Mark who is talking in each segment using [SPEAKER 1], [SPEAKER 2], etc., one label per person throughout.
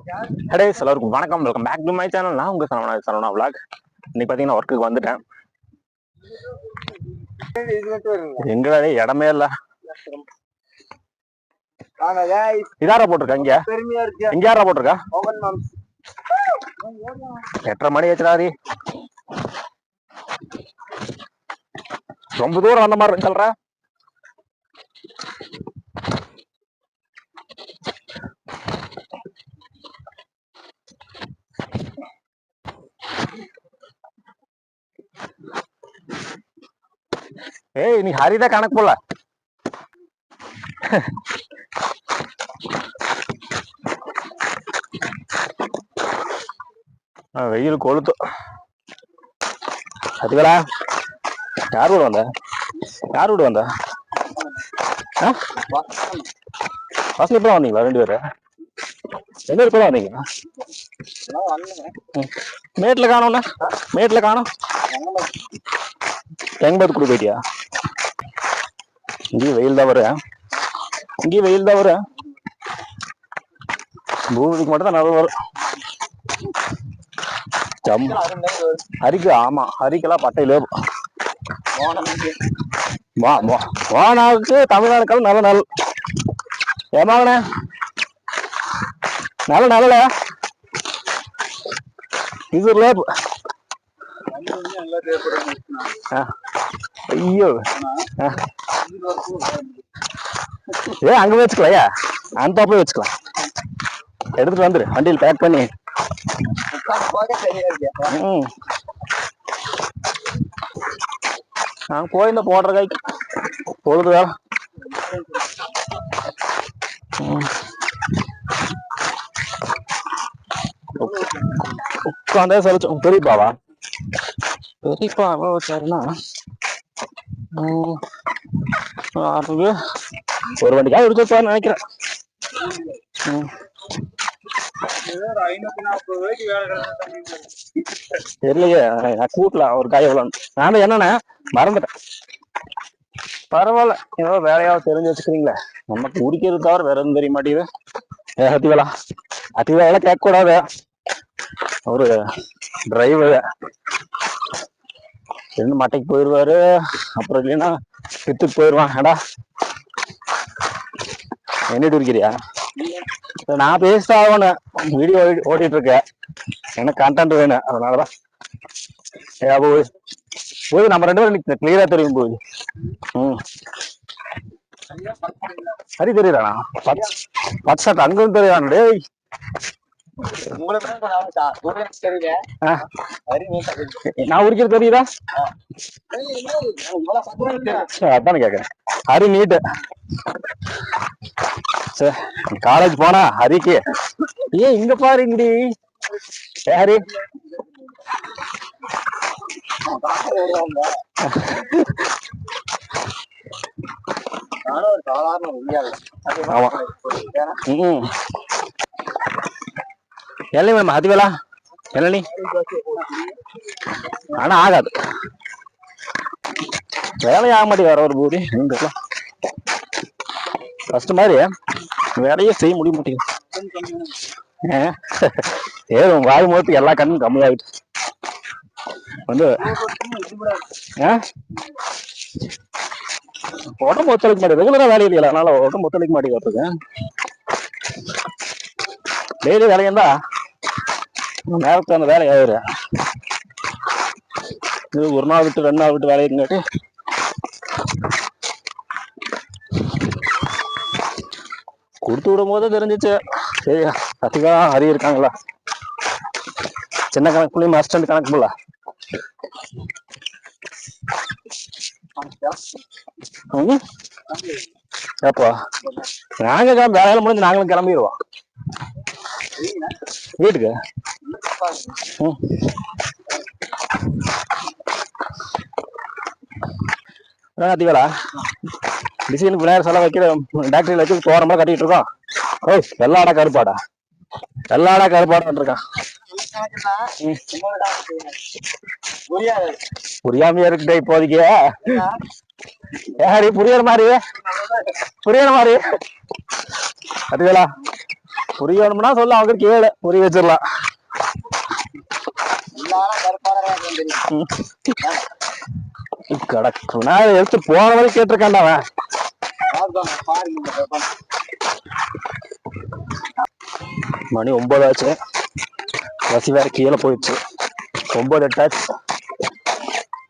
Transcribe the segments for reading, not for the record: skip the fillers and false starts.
[SPEAKER 1] ஹே எல்லாருக்கும் வணக்கம், welcome back to my channel. நான் உங்க சரவணா vlog. இன்னைக்கு பாத்தீங்கன்னா ஒர்க்குக்கு வந்துட்டேன். எங்கடா இடமே இல்ல. இதாரா போட்டிருக்கா இங்க? இங்க யாரா போட்டிருக்கா? 8:30 மணி ஆச்சுடாரி. ரொம்ப தூரம் வந்த மாதிரி சொல்ற. ஏய், நீ ஹரிதான் கணக்கு போல. வெயில் கொளுத்து. அதுகளா யார் வீடு வந்த? யார் வீடு வந்த? வாசல் இப்பதான் வந்தீங்களா? 2 பேரு எங்க இப்பதான் வந்தீங்க? மேட்ல காணோம்ல? மேட்ல காணோம். எங்கேயாவது கூட போயிட்டியா? இங்கேயும் வெயில் தான் வரும். இங்கேயும் வெயில் தான் வரும். பூமிக்கு மட்டும் தான் நல்லா வரும். ஹரிக்கு ஆமா, ஹரிக்கெல்லாம் பட்டையில வானாவுக்கு தமிழ்நாடுக்கள் நல்ல நல் ஏமாங்கண்ணே நல்ல நல்ல இது லேப். ஐயோ அங்க வச்சுக்கலையா? அந்த போய் வச்சுக்கலாம். எடுத்துட்டு வந்துரு, வண்டியில் பேக் பண்ணி. நான் கோயில போடுற காய்க்கு பொழுதுதா. உட்காந்தே சொல்லிச்சோம். பெரியப்பாவா? பெரியப்பாவா வச்சாருன்னா ஒரு வண்டிக்காக எடுத்து நினைக்கிறேன். தெரியலையே கூட்டல ஒரு காய் எவ்வளோ. நான் என்னண்ணே மறந்துட்டேன். பரவாயில்ல, ஏதோ வேலையாவது தெரிஞ்சு வச்சுக்கிறீங்களே. நமக்கு குடிக்கிறது தவிர வேற எதுவும் தெரிய மாட்டேங்குது. அத்திவேலா கேட்க கூடாது. ஒரு டிரைவர் ரெண்டு மட்டைக்கு போயிடுவாரு, அப்புறம் இல்லைன்னா வித்துக்கு போயிடுவான். ஏடா என்னட்டு இருக்கிறியா? நான் பேசிட்டு ஆகணும், வீடியோ ஓட்டிட்டு இருக்கேன், எனக்கு கண்டென்ட் வேணும். அதனாலதான் போய் நம்ம 2 பேரும் கிளியரா தெரியும் போய். சரி தெரியுதாண்ணா? பச்சை ஷர்ட் அங்கும் தெரியாண்ணா. டேய் நான் உரிக்கிறது தெரியுதா? அதானே கேக்குறேன். ஹரி நீட்டு காலேஜ் போனா ஹரிக்கு ஏன் இங்க பாரு இங்கடி ஹரி எல்லை மேம் அதுவேலா என்ன ஆனா ஆகாது, வேலையே ஆக மாட்டேங்க. வேற ஒரு பூரி ஃபர்ஸ்ட் மாதிரி வேலையே செய்ய முடிய மாட்டேங்குது. உங்க வாய் முகத்துக்கு எல்லா கண்ணும் கம்மியாகிட்டு வந்து உடம்பு ஒத்துழைக்க மாட்டேங்குது. ரெகுலரா வேலை இல்லையா, அதனால உடம்பு ஒத்துழைக்க மாட்டேங்குது. டெய்லி வேலையா நேரத்துக்கு அந்த வேலை ஆயிரு. இது ஒரு நாள் விட்டு 2 நாள் விட்டு வேலை இருக்குங்காட்டி கொடுத்து விடும் போது தெரிஞ்சிச்சு. சரி அதிகா ஹரி இருக்காங்களா, சின்ன கணக்கு புள்ளியும் அசிஸ்டன்ட் கணக்கு போல. அப்போ நாங்க வேலையில முடிஞ்சு நாங்களும் கிளம்பிடுவோம் வீட்டுக்கு. அதிகளா டிசைனுக்கு விநாயகர் செலவு வைக்கிற டாக்டரியில் வச்சு தோரமா கட்டிட்டு இருக்கோம். ஓய் வெள்ளாடா கருப்பாடா? வெள்ளாடா கருப்பாடான் இருக்கான். புரியாமையா இருக்குடா இப்போதைக்கு. ஏடி புரியற மாதிரி புரியற மாதிரி அதுகளா புரிய வேணும்னா சொல்ல அவங்க கேளு புரிய வச்சிடலாம். கிடக்கு நான் எடுத்து போன வரைக்கும் கேட்டிருக்கான்டா அவன். மணி 9 ஆச்சு. பசி வேற கீழே போயிடுச்சு. 9, 8 ஆச்சு.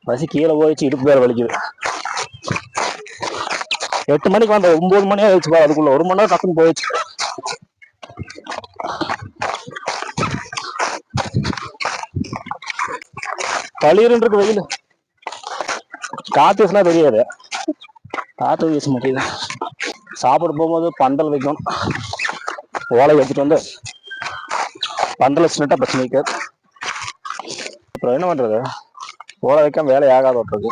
[SPEAKER 1] பசி கீழே போயிடுச்சு. இடுப்பு வேற வலிக்குது. 8 மணிக்கு வந்த 9 மணி ஆயிடுச்சு. அதுக்குள்ள 1 மணி நேரம் டக்குன்னு போயிடுச்சு. பளிருன்னு இருக்கு வெயில். காத்து வீசினா தெரியாது. காத்து வீச மாட்டேங்குது. சாப்பிட போகும்போது பந்தல் வைக்கணும். ஓலை வச்சுட்டு வந்து பந்தல் வச்சுட்டா பிரச்சனை இருக்காது. அப்புறம் என்ன பண்றது? ஓலை வைக்காம வேலை ஆகாத விட்டுறது.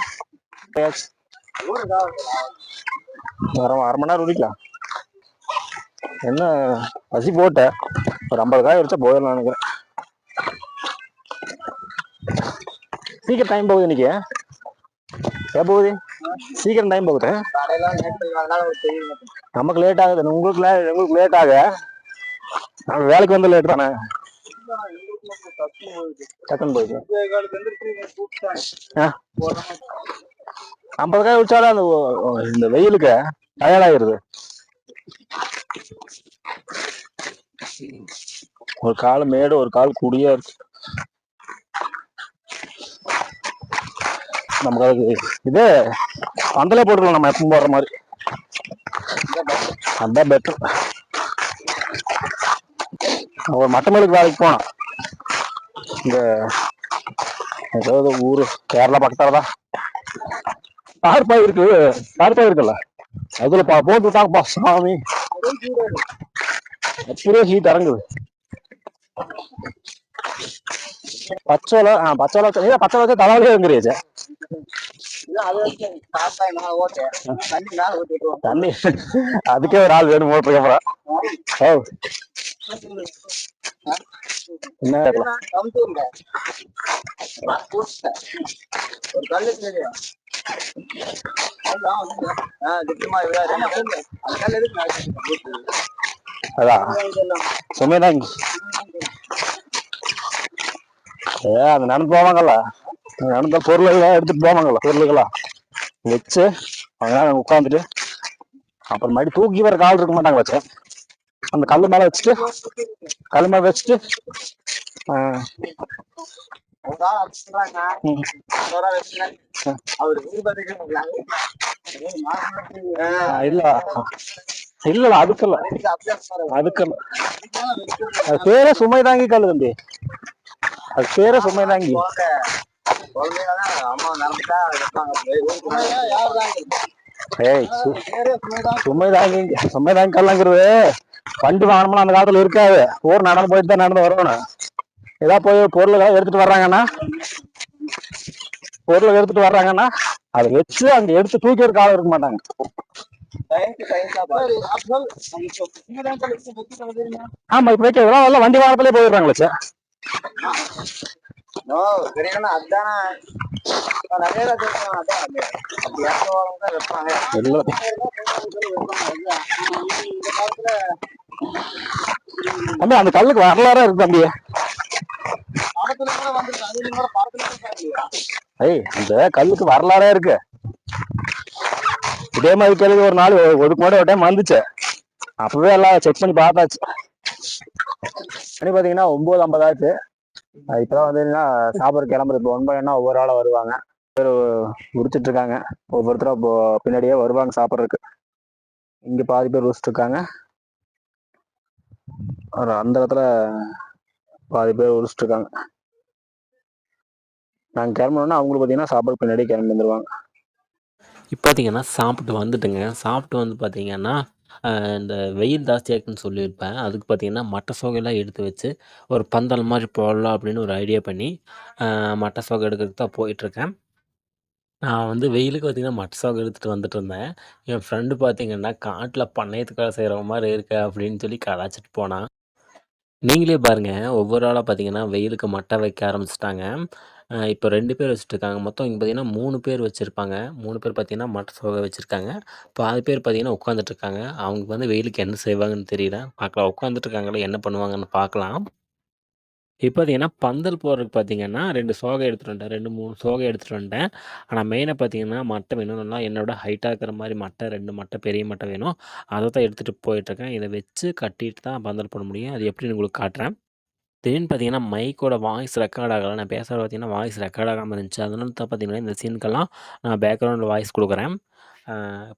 [SPEAKER 1] வர 1/2 மணி நேரம் குடிக்கலாம். என்ன பசி போட்ட ஒரு 50 காய் வச்சா போயிடலாம் நினைக்கிறேன். சீக்கிரம் டைம் போகுது இன்னைக்கு. போகுது சீக்கிரம் டைம் போகுது. நமக்கு லேட் ஆகுது. உங்களுக்கு லேட் ஆக வேலைக்கு வந்து லேட் தானே. டக்குன்னு போயிடுது. 50 காய் குடிச்சாலும் அந்த இந்த வெயிலுக்கு டயர்ட் ஆகிருது. ஒரு கால் மேடு ஒரு கால் குடியா இருக்கு. நமக்கு அதுக்கு இது பந்தலே போட்டுக்கலாம். நம்ம எப்பவும் போடுற மாதிரி அதான் பெட்டர். ஒரு மட்டமேலுக்கு வேலைக்கு போனோம். இந்த ஏதாவது ஊரு கேரளா பக்கத்தாலதான் தார்பாய் இருக்கு. தார்பாய் இருக்குல்ல அதுல போட்டு விட்டாங்கப்பா சாமி. அப்படியே ஹீட் இறங்குது. பச்சோலை பச்சோலை வச்சா தலைவலியே வந்துருச்சு. தண்ணி அதுக்கே ஒரு ஆள் வேணும் மோட்டருக்கு. அப்புறம் என்ன அதான் சுமைதாங்க. அது நடந்து போவாங்கல்ல. நடந்த பொருள்கள் எடுத்துட்டு போவாங்கல்ல. பொருள்களா வச்சு அவங்க உட்காந்துட்டு அப்புறம் மறுபடி தூக்கி வர கால் இருக்க மாட்டாங்க. வச்சு அந்த கல்லு மேல வச்சுட்டு இல்ல அதுக்கல்ல அது பேரே சுமை தாங்கி கல்லு தம்பி. அது பேரே சுமை தாங்கி. சுமை தாங்கி கல்லாங்கிறது வண்டி வாங்கணும்னா அந்த காலத்துல இருக்காது. ஊர் நடந்து போயிட்டு தான் நடந்து வரணும். ஏதாவது போய் பொருள்களை எடுத்துட்டு வர்றாங்கன்னா அதை வச்சு அங்க எடுத்து தூக்கி ஒரு காலம் இருக்க மாட்டாங்க. ஆமா இப்ப வைக்கிறதெல்லாம் வண்டி வாகனத்திலே போயிடுறாங்களே சார். அந்த கல்லுக்கு வரலாறா இருக்கு தம்பி. அந்த கல்லுக்கு வரலாறா இருக்கு. இதே மாதிரி கேள்வி ஒரு நாள் ஒதுக்கு முன்னாடி ஒரு டைம் வந்துச்சு. அப்பவே எல்லாம் செக் பண்ணி பார்த்தாச்சு. பாத்தீங்கன்னா 9:50 ஆச்சு. இப்பதான் வந்து சாப்பிட கிளம்புறது. இப்போ 9 ஒவ்வொரு ஆளா வருவாங்க. பேர் உரிச்சிட்டு இருக்காங்க. ஒவ்வொருத்தரும் இப்போ பின்னாடியே வருவாங்க சாப்பிட்றதுக்கு. இங்க பாதி பேர் உரிச்சிட்டு இருக்காங்க. அந்த இடத்துல பாதி பேர் உரிச்சிட்டு இருக்காங்க. நாங்க கிளம்பணும்னா அவங்களுக்கு பார்த்தீங்கன்னா சாப்பாடு பின்னாடி கிளம்பி வந்துருவாங்க.
[SPEAKER 2] இப்போ பார்த்தீங்கன்னா சாப்பிட்டு வந்துட்டுங்க. சாப்பிட்டு வந்து பார்த்தீங்கன்னா இந்த வெயில் ஜாஸ்தியாக இருக்குன்னு சொல்லியிருப்பேன். அதுக்கு பார்த்தீங்கன்னா மட்டை சோகையெல்லாம் எடுத்து வச்சு ஒரு பந்தல் மாதிரி போடலாம் அப்படின்னு ஒரு ஐடியா பண்ணி மட்டை சோகை எடுக்கிறதுக்கு தான் போயிட்டுருக்கேன். நான் வந்து வெயிலுக்கு பார்த்தீங்கன்னா மட்டை சோகை எடுத்துகிட்டு வந்துட்டு இருந்தேன். என் ஃப்ரெண்டு பார்த்தீங்கன்னா காட்டில் பண்ணையத்துக்காக செய்கிற மாதிரி இருக்கு அப்படின்னு சொல்லி கலாச்சிட்டு போனான். நீங்களே பாருங்கள், ஒவ்வொரு ஆளாக பார்த்தீங்கன்னா வெயிலுக்கு மட்டை வைக்க ஆரம்பிச்சிட்டாங்க. இப்போ 2 பேர் வச்சுட்டுருக்காங்க. மொத்தம் இங்க பார்த்தீங்கன்னா 3 பேர் வச்சிருப்பாங்க. 3 பேர் பார்த்தீங்கன்னா மட்ட சோகை வச்சிருக்காங்க. பாதி பேர் பார்த்தீங்கன்னா உட்காந்துட்டுருக்காங்க. அவங்க வந்து வெயிலுக்கு என்ன செய்வாங்கன்னு தெரியல. பார்க்கலாம். உட்காந்துட்டுருக்காங்களே என்ன பண்ணுவாங்கன்னு பார்க்கலாம். இப்போ பார்த்தீங்கன்னா, பந்தல் போடுறதுக்கு பார்த்தீங்கன்னா 2 சோகை எடுத்துட்டு வந்துட்டேன். 2, 3 சோகை எடுத்துட்டு வந்துட்டேன். ஆனா மெயினா பார்த்தீங்கன்னா, மட்டை வேணும். நல்லா என்னோட ஹைட்டா இருக்கிற மாரி மட்டை 2 மட்டை பெரிய மட்டை வேணும். அத தான் எடுத்துட்டு போயிட்டுருக்கேன். இத வச்சு கட்டிட்டு தான் பந்தல் போட முடியும். அது எப்படின்னு உங்களுக்கு காட்டுறேன். திடீர்னு பார்த்தீங்கன்னா, மைக்கோட வாய்ஸ் ரெக்கார்ட் ஆகல. நான் பேசுறது பார்த்தீங்கன்னா, வாய்ஸ் ரெக்கார்ட் ஆகாம இருந்துச்சு. அதனால தான் பார்த்தீங்கன்னா, இந்த சீனுக்கெல்லாம் நான் பேக்ரவுண்ட்ல வாய்ஸ் குடுக்குறேன்.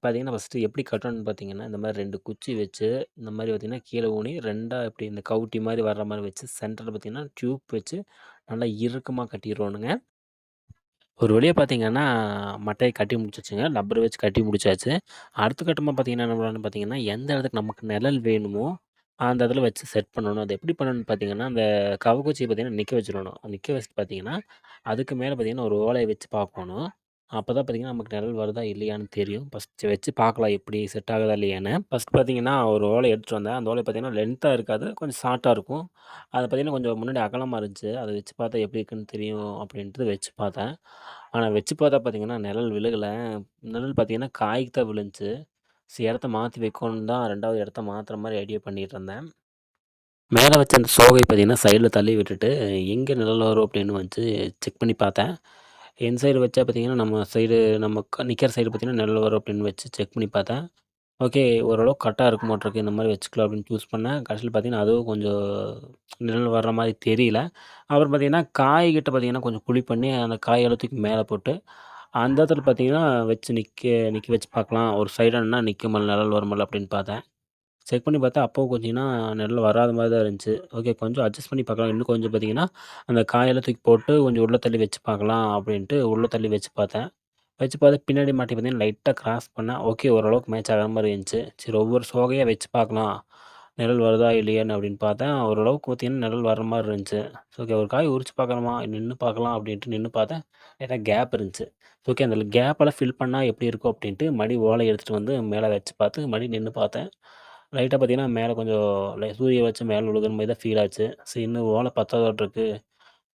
[SPEAKER 2] பார்த்தீங்கன்னா, ஃபஸ்ட்டு எப்படி கட்டணும்னு பார்த்தீங்கன்னா, இந்த மாரி 2 குச்சி வச்சு, இந்த மாரி பார்த்தீங்கன்னா, கீழ ஊனி 2ஆ இப்படி இந்த கவுட்டி மாரி வர்ற மாரி வச்சு, சென்டர்ல பார்த்தீங்கன்னா, டியூப் வச்சு நல்லா இறுக்கமா கட்டிருவோணுங்க. ஒரு வழியா பார்த்தீங்கன்னா, மட்டைய கட்டி முடிச்சாச்சுங்க. ரப்பர் வச்சு கட்டி முடிச்சாச்சு. அடுத்த கட்டமா பார்த்தீங்கன்னா, என்ன பண்ணலாம்னு பார்த்தீங்கன்னா, எந்த இடத்துக்கு நமக்கு நிழல் வேணுமோ, அந்த இடத்துல வச்சு செட் பண்ணணும். அது எப்படி பண்ணணும்னு பார்த்தீங்கன்னா, அந்த கவக்குச்சிய பார்த்தீங்கன்னா நிக்க வச்சுரணும். நிக்க வச்சுட்டு பார்த்தீங்கன்னா, அதுக்கு மேல பார்த்தீங்கன்னா, ஒரு ஓலைய வச்சு பார்க்கணும். அப்பதான் பார்த்தீங்கன்னா, நமக்கு நிழல் வருதா இல்லையான்னு தெரியும். ஃபர்ஸ்ட்டு வச்சு பார்க்கலாம் எப்படி செட் ஆகுதா இல்லையான்னு. ஃபர்ஸ்ட் பார்த்தீங்கன்னா, ஒரு ஓலை எடுத்துட்டு வந்தேன். அந்த ஓலை பார்த்தீங்கன்னா, லென்த்தா இருக்காது. கொஞ்சம் ஷார்ட்டா இருக்கும். அது பார்த்தீங்கன்னா, கொஞ்சம் முன்னாடி அகலமா இருந்துச்சு. அத வச்சு பார்த்தா எப்படி இருக்குன்னு தெரியும் அப்படின்ட்டு வச்சு பார்த்தேன். ஆனா வச்சு பார்த்தா பார்த்தீங்கன்னா, நிழல் விழுகல. நிழல் பார்த்தீங்கன்னா, காய்க்கு தான் விழுந்துச்சு. சரி இடத்த மாத்தி வைக்கணும்னு தான் 2வது இடத்த மாத்துற மாரி ஐடியா பண்ணிட்டு இருந்தேன். மேல வச்ச அந்த சோகை பார்த்தீங்கன்னா, சைடுல தள்ளி விட்டுட்டு, எங்க நிழல் வரும் அப்படின்னு வந்து செக் பண்ணி பார்த்தேன். என் சைடு வச்சா பார்த்தீங்கன்னா, நம்ம சைடு நம்ம நிக்கிற சைடு பார்த்தீங்கன்னா, நிழல் வரும் அப்படின்னு வச்சு செக் பண்ணி பார்த்தேன். ஓகே. ஓரளவுக்கு கரெக்ட்டா இருக்குமாட்ருக்கு. இந்த மாரி வச்சுக்கலாம் அப்படின்னு சூஸ் பண்ணேன். கடைசில பார்த்தீங்கன்னா, அதுவும் கொஞ்சம் நிழல் வர்ற மாரி தெரியல. அப்புறம் பார்த்தீங்கன்னா, காய் கிட்ட பார்த்தீங்கன்னா, கொஞ்சம் குழி பண்ணி அந்த காயெல்லாம் தூக்கி மேல போட்டு, அந்த இடத்துல பார்த்தீங்கன்னா, வச்சு நிக்க வச்சு பார்க்கலாம். ஒரு சைடா நின்னா நிக்குமா நிழல் வருமா அப்படின்னு பார்த்தேன். செக் பண்ணி பார்த்தா அப்பவும் கொஞ்சம்னா நிழல் வராத மாரி தான் இருந்துச்சு. ஓகே கொஞ்சம் அட்ஜஸ்ட் பண்ணி பார்க்கலாம். இன்னும் கொஞ்சம் பார்த்தீங்கன்னா, அந்த காயெல்லாம் தூக்கி போட்டு கொஞ்சம் உள்ள தள்ளி வச்சு பார்க்கலாம் அப்படின்ட்டு உள்ள தள்ளி வச்சு பார்த்தேன். வச்சு பார்த்தா பின்னாடி மாட்டி பார்த்தீங்கன்னா, லைட்டா கிராஸ் பண்ணேன். ஓகே ஓரளவுக்கு மேட்ச் ஆகுற மாரி இருந்துச்சு. சரி ஒவ்வொரு சோகையா வச்சு பார்க்கலாம். நிழல் வருதா இல்லையான்னு அப்படின்னு பார்த்தேன். ஓரளவுக்கு பார்த்தீங்கன்னா, நிழல் வர்ற மாரி இருந்துச்சு. ஓகே ஒரு காய் உரிச்சு பார்க்கலாமா? நின்னு பார்க்கலாம் அப்படின்ட்டு நின்னு பார்த்தேன். லைட்டா கேப் இருந்துச்சு. ஓகே அந்த கேப்பெல்லாம் ஃபில் பண்ணா எப்படி இருக்கும் அப்படின்ட்டு மறுபடியும் ஓலைய எடுத்துட்டு வந்து மேல வச்சு பார்த்து மறுபடியும் நின்னு பார்த்தேன். லைட்டா பார்த்தீங்கன்னா, மேல கொஞ்சம் சூரிய வெளிச்சம் மேல விழுகுற மாரி தான் ஃபீல் ஆச்சு. சரி இன்னும் ஓலை பத்தாதாட்ருக்கு.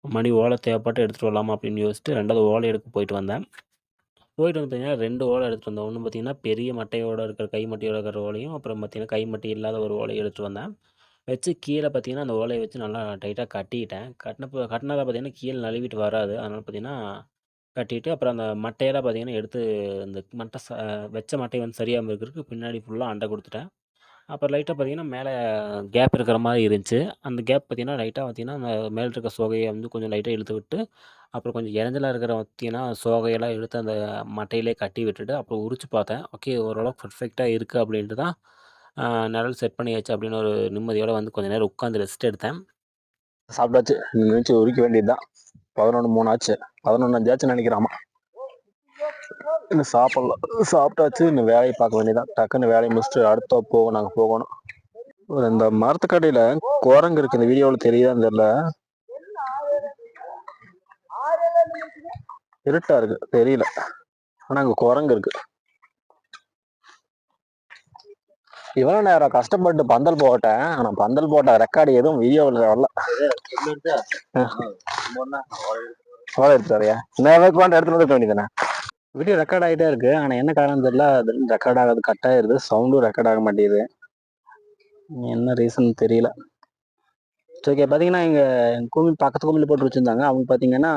[SPEAKER 2] மறுபடியும் ஓலை தேவைப்பட்டா எடுத்துட்டு வரலாமா அப்படின்னு யோசிச்சுட்டு 2வது ஓலை எடுக்க போயிட்டு வந்தேன். போயிட்டு வந்து பார்த்தீங்கன்னா 2 ஓலை எடுத்துட்டு வந்தேன். ஒண்ணு பார்த்தீங்கன்னா, பெரிய மட்டையோட இருக்கிற கை மட்டையோட இருக்கிற ஓலையும், அப்புறம் பார்த்தீங்கன்னா, கை மட்டை இல்லாத ஒரு ஓலையும் எடுத்துட்டு வந்தேன். வச்சு கீழ பார்த்தீங்கன்னா, அந்த ஓலைய வச்சு நல்லா டைட்டா கட்டிக்கிட்டேன். கட்டினத பார்த்தீங்கன்னா, கீழ நழுவிட்டு வராது. அதனால பார்த்தீங்கன்னா, கட்டிட்டு அப்புறம் அந்த மட்டையெல்லாம் பார்த்தீங்கன்னா, எடுத்து அந்த மட்டை வச்ச மட்டை வந்து சரியாம இருக்கிறதுக்கு பின்னாடி ஃபுல்லா அண்டை குடுத்துட்டேன். அப்புறம் லைட்டா பார்த்தீங்கன்னா, மேல கேப் இருக்கிற மாரி இருந்துச்சு. அந்த கேப் பார்த்தீங்கன்னா, லைட்டா பார்த்தீங்கன்னா, அந்த மேல இருக்க சோகைய வந்து கொஞ்சம் லைட்டா இழுத்து விட்டு, அப்புறம் கொஞ்சம் இடைஞ்சலா இருக்கிற பார்த்தீங்கன்னா, சோகையெல்லாம் இழுத்து அந்த மட்டையிலே கட்டி விட்டுட்டு, அப்புறம் உரிச்சு பார்த்தேன். ஓகே ஓரளவுக்கு பெர்ஃபெக்ட்டா இருக்கு அப்படின்ட்டு தான் அ நிழல் செட் பண்ணியாச்சு அப்படின்னு ஒரு நிம்மதியோட வந்து கொஞ்ச நேரம் உட்காந்து ரெஸ்ட் எடுத்தேன்.
[SPEAKER 1] சாப்பிட்டாச்சு. நினைச்சு உரிக்க வேண்டியது தான். 11:03 ஆச்சு. 11:05 ஆச்சுன்னு நினைக்கிறேன். ஆமா. இன்னும் சாப்பிடல. சாப்பிட்டாச்சு. இன்னும் வேலையை பார்க்க வேண்டியதான். டக்குன்னு வேலையை முடிச்சுட்டு அடுத்த நாங்க போகணும். இந்த மரத்துக்கடியில குரங்கு இருக்கு. இந்த வீடியோவில் தெரியுதான்னு தெரியல. இருட்டா இருக்கு தெரியல. ஆனா அங்க குரங்கு இருக்கு. இவ்வளவு நேரம் கஷ்டப்பட்டு பந்தல் போட்டேன். ஆனா பந்தல் போட்ட ரெக்கார்டு எதுவும் வீடியோவில் வரல. எடுத்தாரியா எடுத்துட்டு வந்துருக்க வேண்டியதானே. வீடியோ ரெக்கார்ட் ஆகிட்டே இருக்கு. ஆனா என்ன காரணம் தெரியல. ரெக்கார்ட் ஆகாது, கட் ஆயிருது. சவுண்டும் ரெக்கார்ட் ஆக மாட்டேங்குது. என்ன ரீசன் தெரியல. ஓகே பாத்தீங்கன்னா எங்க கோவில் பக்கத்து கோவில் போட்டு வச்சிருந்தாங்க. அவங்க பாத்தீங்கன்னா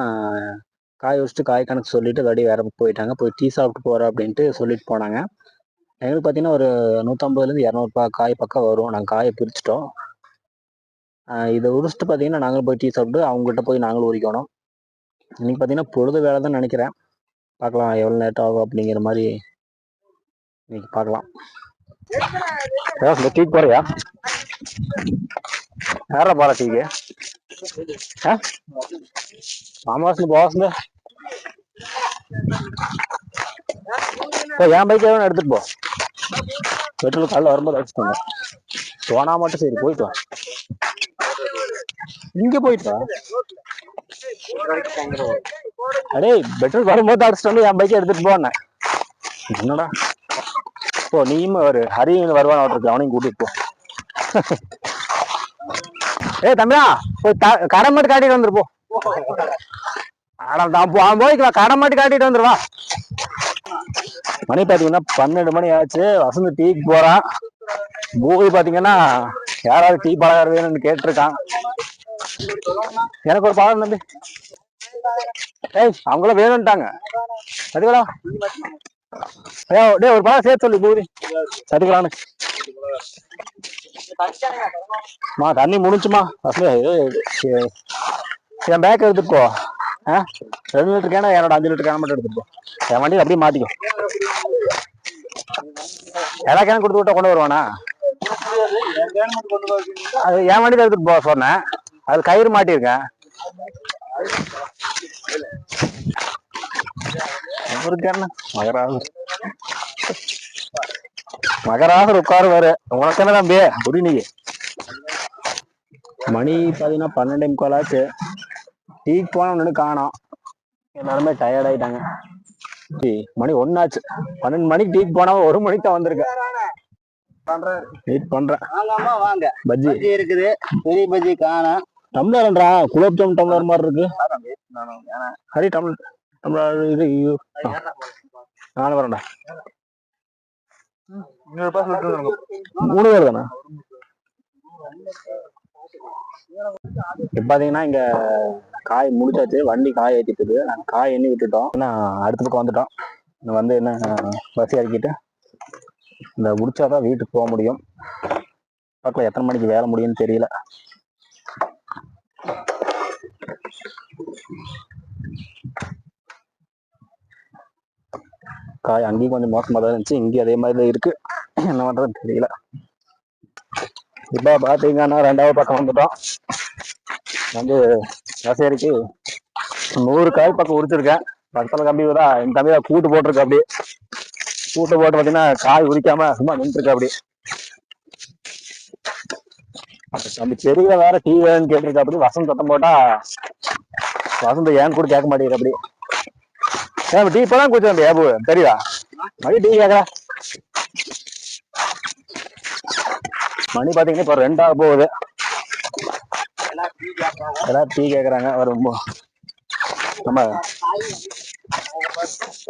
[SPEAKER 1] காய் வச்சுட்டு காய் கணக்கு சொல்லிட்டு வேற பக்கம் போயிட்டாங்க. போய் டீ சாப்பிட்டு போறோம் அப்படின்ட்டு சொல்லிட்டு போனாங்க. எங்களுக்கு பார்த்தீங்கன்னா ஒரு 150லேருந்து 200 காய் பக்கம் வரும். நாங்கள் காயை பிரிச்சுட்டோம். இதை உரிச்சிட்டு பார்த்தீங்கன்னா நாங்களும் போய் டீ சாப்பிட்டு அவங்ககிட்ட போய் நாங்களும் உரிக்கணும். இன்னைக்கு பார்த்தீங்கன்னா பொழுது வேலை தான் நினைக்கிறேன். பார்க்கலாம் எவ்வளோ லேட் ஆகும் அப்படிங்கிற மாதிரி இன்னைக்கு பார்க்கலாம். டீ போறியா? யாரா போற டீக்கு? மாமாவாசு போவாசு என் பைக் எவ்வளோ எடுத்துட்டு போ. பெட்ரோல் காலைல வரும்போது அடிச்சுட்டு போனா மட்டும் சரி போயிட்டு வா. இங்க போயிட்டா அடே பெட்ரோல் வரும்போது அடிச்சுட்டு வந்து என் பைக்கை எடுத்துட்டு போனேன். என்னடா போ நீயும் ஒரு ஹரின்னு வருவான் இருக்கு. அவனையும் கூட்டிட்டு போ. தம்பியா போய் கடை மட்டும் காட்டிட்டு வந்துருப்போம். போய்க்கலாம், கடை மாட்டி காட்டிட்டு வந்துருவா. மணி பாத்தீங்கன்னா 12 மணி ஆச்சு. வசந்த் டீக்கு போறான். பூவி பாத்தீங்கன்னா யாராவது டீ பலகாரம் வேணும்னு கேட்டிருக்கான். எனக்கு ஒரு பழம் தம்பி. ஏய் அவங்களும் வேணும்ட்டாங்க. சதிகளா டே ஒரு பழம் சேர்த்து சொல்லி பூவி சதிகளான்னு. தண்ணி முடிஞ்சுமா என் பேக் எடுத்துட்டு போ. 2 லிட்டர் கேனா என்னோட 5 லிட்டர் கேன மட்டும் எடுத்துட்டு போ. என் வண்டி அப்படியே மாத்திக்கோ. எல்லா கேனும் கொடுத்து விட்டா கொண்டு வருவானா? அது என் வண்டியில எடுத்துட்டு போ சொன்னேன். அது கயிறு மாட்டிருக்கேன். மகராசர் உட்காருவாரு. உனக்கு என்ன தம்பி புரி நீங்க. மணி பாத்தீங்கன்னா 12:45 ஆச்சு. டீக்கு போனோம்னு காணோம். எல்லாருமே டயர்ட் ஆயிட்டாங்க. மணி 1 ஆச்சு. 12 மணிக்கு டீக்கு போனா 1 மணிக்கு தான் வந்திருக்கேன். பண்றேன் வாங்க. பஜ்ஜி இருக்குது, பெரிய பஜ்ஜி காணோம். டம்ளர்ன்றா குலோப் ஜாம் டம்ளர் மாதிரி இருக்கு. ஹரி டம்ளர் இது நானும் வரேன்டா. 3 பேர் தானே. இப்ப பாத்தீங்கன்னா இங்க காய் முடிச்சாச்சு. வண்டி காய் ஏற்றிட்டு நாங்க காய் எண்ணி விட்டுட்டோம். அடுத்த பக்கம் வந்துட்டோம். வந்து என்ன பசி இறக்கிட்டு இந்த முடிச்சாதான் வீட்டுக்கு போக முடியும். பக்கத்துல எத்தனை மணிக்கு வேலை முடியும்னு தெரியல. காய் அங்கேயும் கொஞ்சம் மோசமா தான் இருந்துச்சு, இங்கேயும் அதே மாதிரி தான் இருக்கு. என்ன பண்றதுன்னு தெரியல. இப்ப பாத்தீங்கன்னா 2வது பக்கம் வந்துட்டோம். வந்து கசேரிக்கு 100 காய் பக்கம் உரிச்சிருக்கேன். பக்கத்துல கம்பி தான் என் தம்பி தான் கூட்டு போட்டிருக்கு. அப்படியே கூட்டு போட்டு பாத்தீங்கன்னா காய் உரிக்காம சும்மா நின்றுருக்கு. அப்படி நம்ம செடியில வேற டீ வேணும்னு கேட்டிருக்கா. அப்படி வசந்த் சத்தம் போட்டா வசந்த் ஏன் கூட கேட்க மாட்டேங்குது. அப்படி டீ இப்பதான் குடிச்சேன் தம்பி. ஏபு தெரியா மணி டீ கேட்கற. மணி பாத்தீங்கன்னா இப்ப 2 ஆக போகுது. எல்லாரும் டீ கேக்குறாங்க. ரொம்ப நம்ம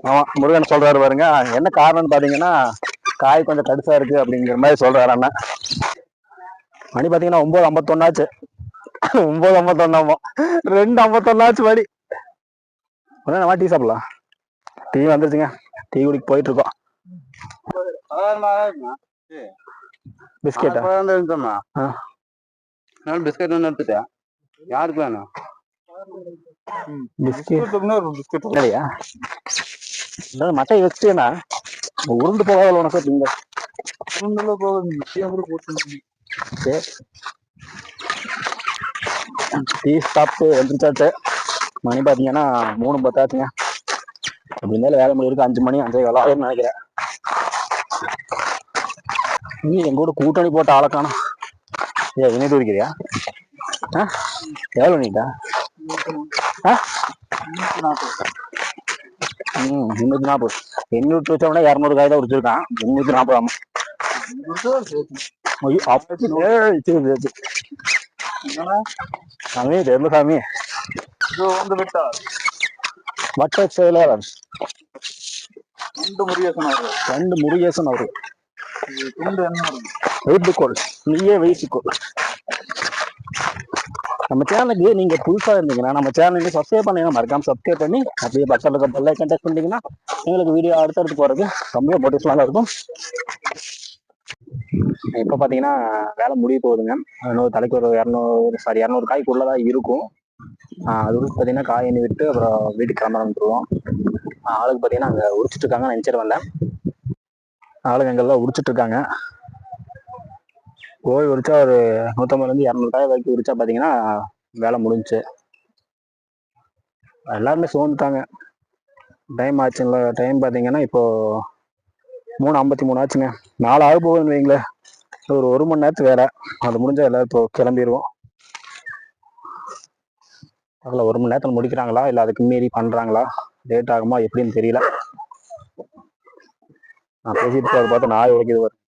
[SPEAKER 1] ஆமா முருகன் சொல்றாரு பாருங்க. என்ன காரணம்னு பாத்தீங்கன்னா காய் கொஞ்சம் கடுசா இருக்கு அப்படிங்கிற மாதிரி சொல்றாரு அண்ணன். மணி பாத்தீங்கன்னா 9:51 ஆச்சு. 9:51 2:51 ஆச்சு மணி. நம்ம டீ சாப்பிடலாம். டீ வந்துருச்சுங்க. டீ குடிக்க போயிட்டு இருக்கோம். பிஸ்கெட்டா பிஸ்கெட் ஒன்று எடுத்துட்டேன். யாருக்கு வேணும் பிஸ்கெட் இல்லையா? மட்டை வச்சுட்டேனா உருண்டு போகாத உனக்கு திங்க உருண்டுல போகுது. டீ சாப்பிட்டு வந்துருச்சாச்சு. மணி பாத்தீங்கன்னா 3:10 ஆச்சுங்க. அப்படி இருந்தாலும் வேலை முடியிருக்கு 5 மணி 5:15 ஆகும்னு நினைக்கிறேன். நீ எங்க கூட கூட்டணி போட்ட ஆளக்கானா இணைத்து இருக்கிறியா? எவ்வளவு நீட்டா? 340. 800 வச்சோம்னா 200 காய் தான் உடிச்சிருக்கான். 340 ஆமா. சாமி தெரியல சாமி. வட்ட செயலாளர் 2 முருகேசன் அவரு. வைத்துக்கோள் நீயே வைத்துக்கோள். நம்ம சேனலுக்கு நீங்க புதுசா இருந்தீங்கன்னா நம்ம சேனலுக்கு சப்ஸ்கிரைப் பண்ணீங்கன்னா மறக்காம சப்ஸ்கிரைப் பண்ணி அப்படியே பக்கத்துல இருக்க பெல் ஐகான் டச் பண்ணிட்டீங்கன்னா எங்களுக்கு வீடியோ அடுத்தடுத்து போறதுக்கு ரொம்ப மோட்டிவேஷனலா இருக்கும். இப்ப பாத்தீங்கன்னா வேலை முடிய போகுதுங்க. இன்னொரு தலைக்கு ஒரு 200 காய்க்குள்ளதான் இருக்கும். அது பாத்தீங்கன்னா காய் எண்ணி விட்டு அப்புறம் வீட்டுக்கு கிளம்புறோம். ஆளுக்கு பாத்தீங்கன்னா அங்க உரிச்சிட்டு இருக்காங்க. நினைச்சிட்டு வந்தேன். ஆளுங்க எங்கெல்லாம் உரிச்சிட்டு இருக்காங்க. கோழி உரிச்சா ஒரு 150-200 காய் வரைக்கும் உரிச்சா பாத்தீங்கன்னா வேலை முடிஞ்சுச்சு. எல்லாருமே சோர்ந்துட்டாங்க. டைம் ஆச்சுங்களா? டைம் பாத்தீங்கன்னா இப்போ 3:53 ஆச்சுங்க. 4 ஆக போகுதுன்னு வைங்களேன். ஒரு 1 மணி நேரத்துக்கு வேற அது முடிஞ்சா எல்லாரும் இப்போ கிளம்பிடுவோம். அதில் 1 மணி நேரத்தில் முடிக்கிறாங்களா இல்லை அதுக்கு மீறி பண்றாங்களா, லேட் ஆகுமா எப்படின்னு தெரியல. நான் பேசிட்டு அதை பார்த்து நாய் உடைக்குது வரும்.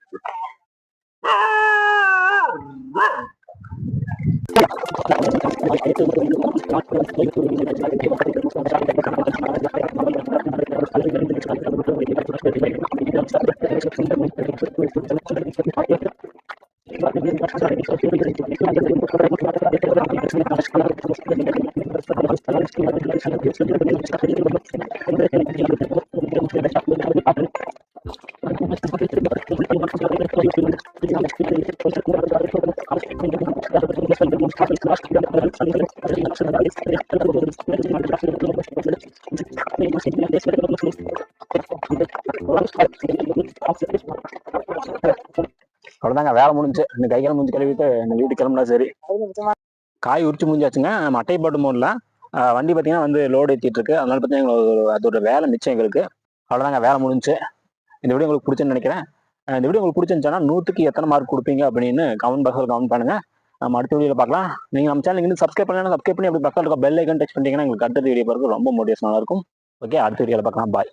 [SPEAKER 1] அவ்வளோதாங்க, வேலை முடிஞ்சு. இந்த கைகாலம் முடிஞ்சு கழுவிட்டு இந்த வீட்டுக்கு கிளம்புனா சரி. காய் உரிச்சு முடிஞ்சாச்சுங்க. மட்டை போட்டு போடல, வண்டி பார்த்தீங்கன்னா வந்து லோடு ஏற்றிட்டு இருக்கு. அதனால பார்த்தீங்கன்னா அதோட வேலை மிச்சம் எங்களுக்கு. அவ்வளோதாங்க, வேலை முடிஞ்சு. இந்த வீடியோ உங்களுக்கு பிடிச்சுன்னு நினைக்கிறேன். இந்த வீடியோ உங்களுக்கு பிடிச்சிருந்துச்சுன்னா 100க்கு எத்தனை மார்க் கொடுப்பீங்க அப்படின்னு கமெண்ட் பாக்ஸில் கமெண்ட் பண்ணுங்க. நம்ம அடுத்த வீடியோவில் பார்க்கலாம். நீங்கள் நம்ம சேனலுக்கு இன்னும் சப்ஸ்கிரைப் பண்ணலாம், சப்ஸ்கிரைப் பண்ணி அப்படி பக்கத்தில் இருக்க பெல் ஐக்கன் டச் பண்ணிட்டீங்கன்னா உங்களுக்கு அடுத்த வீடியோ பார்க்க ரொம்ப மோட்டிவேஷனாக இருக்கும். ஓகே, அடுத்த வீடியோவில் பார்க்கலாம். பாய்.